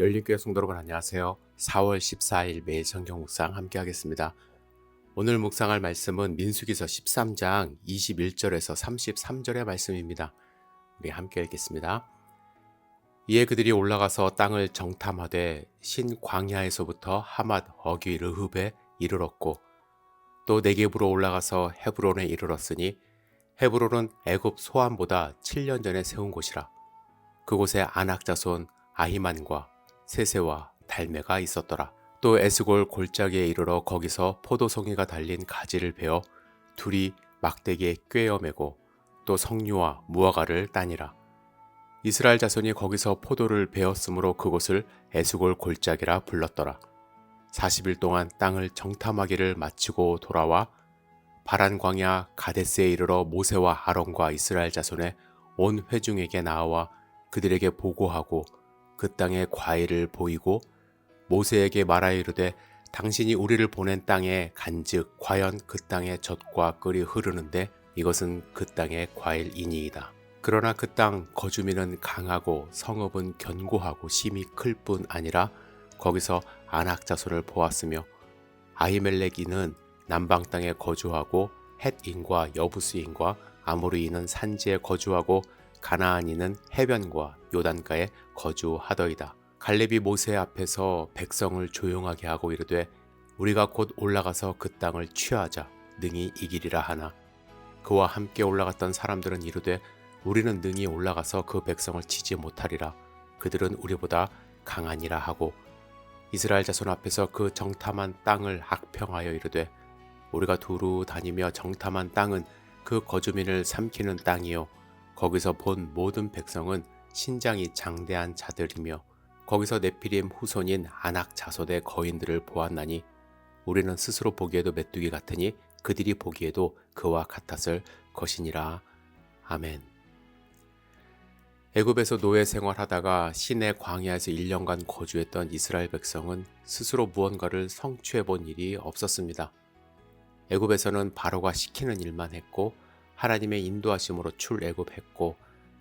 열린교회 성도 여러분 안녕하세요. 4월 14일 매일 성경 묵상 함께 하겠습니다. 오늘 묵상할 말씀은 민수기서 13장 21절에서 33절의 말씀입니다. 우리 함께 읽겠습니다. 이에 그들이 올라가서 땅을 정탐하되 신 광야에서부터 하맛 어귀 르흡에 이르렀고 또 네겝으로 올라가서 헤브론에 이르렀으니 헤브론은 애굽 소안보다 7년 전에 세운 곳이라. 그곳에 아낙 자손 아히만과 세세와 달메가 있었더라. 또 에스골 골짜기에 이르러 거기서 포도송이가 달린 가지를 베어 둘이 막대기에 꿰어 매고 또 석류와 무화과를 따니라. 이스라엘 자손이 거기서 포도를 베었으므로 그곳을 에스골 골짜기라 불렀더라. 40일 동안 땅을 정탐하기를 마치고 돌아와 바란 광야 가데스에 이르러 모세와 아론과 이스라엘 자손의 온 회중에게 나와 그들에게 보고하고 그 땅의 과일을 보이고 모세에게 말하여 이르되 당신이 우리를 보낸 땅에 간즉 과연 그 땅의 젖과 꿀이 흐르는데 이것은 그 땅의 과일이니이다. 그러나 그 땅 거주민은 강하고 성읍은 견고하고 심히 클 뿐 아니라 거기서 아낙 자손을 보았으며 아히멜렉인은 남방 땅에 거주하고 헷인과 여부스인과 아모리인은 산지에 거주하고 가나안인은 해변과 요단가에 거주하더이다. 갈렙이 모세 앞에서 백성을 조용하게 하고 이르되 우리가 곧 올라가서 그 땅을 취하자 능히 이기리라 하나 그와 함께 올라갔던 사람들은 이르되 우리는 능히 올라가서 그 백성을 치지 못하리라. 그들은 우리보다 강하니라 하고 이스라엘 자손 앞에서 그 정탐한 땅을 악평하여 이르되 우리가 두루 다니며 정탐한 땅은 그 거주민을 삼키는 땅이요 거기서 본 모든 백성은 신장이 장대한 자들이며 거기서 네피림 후손인 아낙 자손의 거인들을 보았나니 우리는 스스로 보기에도 메뚜기 같으니 그들이 보기에도 그와 같았을 것이니라. 아멘. 애굽에서 노예 생활하다가 시내 광야에서 1년간 거주했던 이스라엘 백성은 스스로 무언가를 성취해 본 일이 없었습니다. 애굽에서는 바로가 시키는 일만 했고 하나님의 인도하심으로 출애굽했고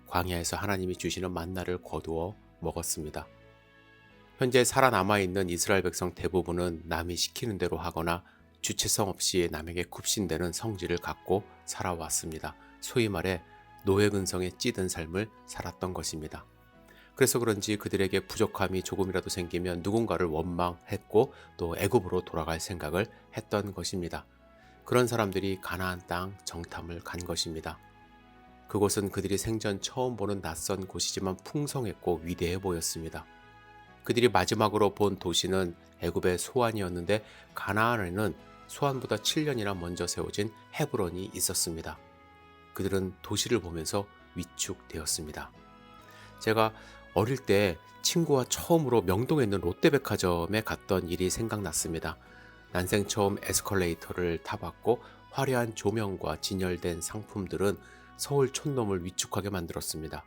광야에서 하나님이 주시는 만나를 거두어 먹었습니다. 현재 살아남아있는 이스라엘 백성 대부분은 남이 시키는 대로 하거나 주체성 없이 남에게 굽신대는 성질을 갖고 살아왔습니다. 소위 말해 노예 근성에 찌든 삶을 살았던 것입니다. 그래서 그런지 그들에게 부족함이 조금이라도 생기면 누군가를 원망했고 또 애굽으로 돌아갈 생각을 했던 것입니다. 그런 사람들이 가나안 땅 정탐을 간 것입니다. 그곳은 그들이 생전 처음 보는 낯선 곳이지만 풍성했고 위대해 보였습니다. 그들이 마지막으로 본 도시는 애굽의 소안이었는데 가나안에는 소안보다 7년이나 먼저 세워진 헤브론이 있었습니다. 그들은 도시를 보면서 위축되었습니다. 제가 어릴 때 친구와 처음으로 명동에 있는 롯데백화점에 갔던 일이 생각났습니다. 난생 처음 에스컬레이터를 타봤고 화려한 조명과 진열된 상품들은 서울 촌놈을 위축하게 만들었습니다.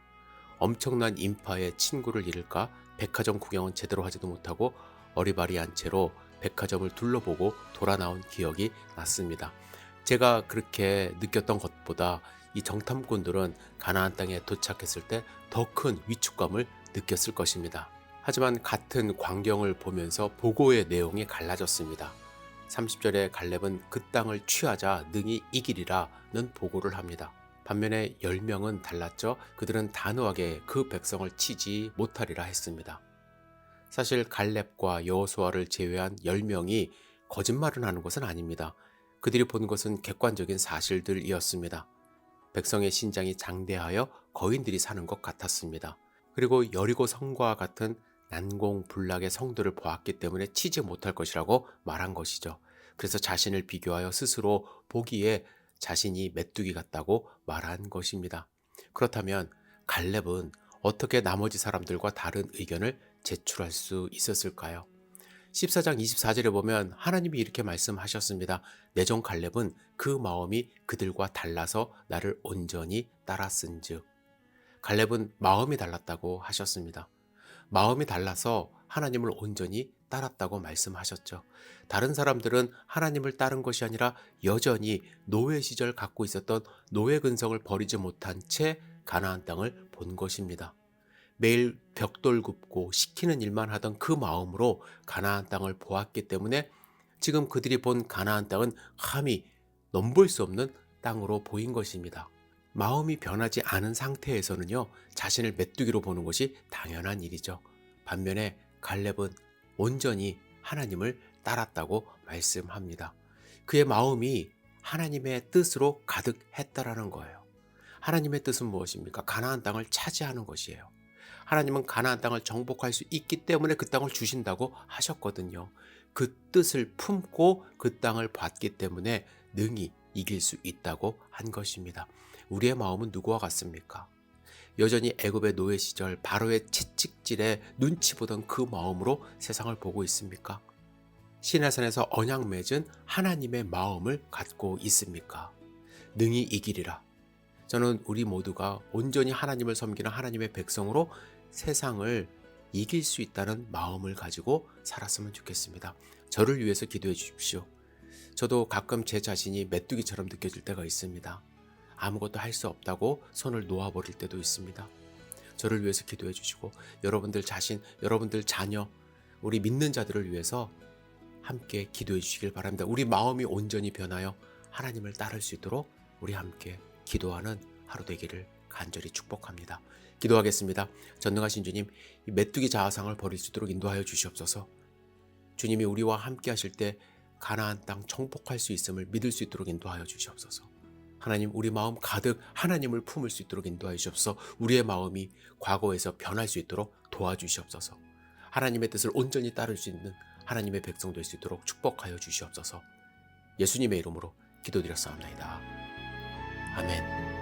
엄청난 인파에 친구를 잃을까 백화점 구경은 제대로 하지도 못하고 어리바리한 채로 백화점을 둘러보고 돌아 나온 기억이 났습니다. 제가 그렇게 느꼈던 것보다 이 정탐꾼들은 가나안 땅에 도착했을 때 더 큰 위축감을 느꼈을 것입니다. 하지만 같은 광경을 보면서 보고의 내용이 갈라졌습니다. 30절에 갈렙은 그 땅을 취하자 능히 이기리라는 보고를 합니다. 반면에 10명은 달랐죠. 그들은 단호하게 그 백성을 치지 못하리라 했습니다. 사실 갈렙과 여호수아를 제외한 10명이 거짓말을 하는 것은 아닙니다. 그들이 본 것은 객관적인 사실들이었습니다. 백성의 신장이 장대하여 거인들이 사는 것 같았습니다. 그리고 여리고 성과 같은 난공불락의 성들을 보았기 때문에 치지 못할 것이라고 말한 것이죠. 그래서 자신을 비교하여 스스로 보기에 자신이 메뚜기 같다고 말한 것입니다. 그렇다면 갈렙은 어떻게 나머지 사람들과 다른 의견을 제출할 수 있었을까요? 14장 24절에 보면 하나님이 이렇게 말씀하셨습니다. 내 종 갈렙은 그 마음이 그들과 달라서 나를 온전히 따랐은즉. 갈렙은 마음이 달랐다고 하셨습니다. 마음이 달라서 하나님을 온전히 따랐다고 말씀하셨죠. 다른 사람들은 하나님을 따른 것이 아니라 여전히 노예 시절 갖고 있었던 노예 근성을 버리지 못한 채 가나안 땅을 본 것입니다. 매일 벽돌 굽고 시키는 일만 하던 그 마음으로 가나안 땅을 보았기 때문에 지금 그들이 본 가나안 땅은 감히 넘볼 수 없는 땅으로 보인 것입니다. 마음이 변하지 않은 상태에서는요, 자신을 메뚜기로 보는 것이 당연한 일이죠. 반면에 갈렙은 온전히 하나님을 따랐다고 말씀합니다. 그의 마음이 하나님의 뜻으로 가득했다라는 거예요. 하나님의 뜻은 무엇입니까? 가나안 땅을 차지하는 것이에요. 하나님은 가나안 땅을 정복할 수 있기 때문에 그 땅을 주신다고 하셨거든요. 그 뜻을 품고 그 땅을 받기 때문에 능히 이길 수 있다고 한 것입니다. 우리의 마음은 누구와 같습니까? 여전히 애굽의 노예 시절 바로의 채찍질에 눈치 보던 그 마음으로 세상을 보고 있습니까? 시내산에서 언약 맺은 하나님의 마음을 갖고 있습니까? 능히 이기리라. 저는 우리 모두가 온전히 하나님을 섬기는 하나님의 백성으로 세상을 이길 수 있다는 마음을 가지고 살았으면 좋겠습니다. 저를 위해서 기도해 주십시오. 저도 가끔 제 자신이 메뚜기처럼 느껴질 때가 있습니다. 아무것도 할 수 없다고 손을 놓아버릴 때도 있습니다. 저를 위해서 기도해 주시고 여러분들 자신, 여러분들 자녀, 우리 믿는 자들을 위해서 함께 기도해 주시길 바랍니다. 우리 마음이 온전히 변하여 하나님을 따를 수 있도록 우리 함께 기도하는 하루 되기를 간절히 축복합니다. 기도하겠습니다. 전능하신 주님, 이 메뚜기 자아상을 버릴 수 있도록 인도하여 주시옵소서. 주님이 우리와 함께 하실 때 가나안 땅 정복할 수 있음을 믿을 수 있도록 인도하여 주시옵소서. 하나님, 우리 마음 가득 하나님을 품을 수 있도록 인도하여 주시옵소서. 우리의 마음이 과거에서 변할 수 있도록 도와주시옵소서. 하나님의 뜻을 온전히 따를 수 있는 하나님의 백성 될 수 있도록 축복하여 주시옵소서. 예수님의 이름으로 기도드렸사옵나이다. 아멘.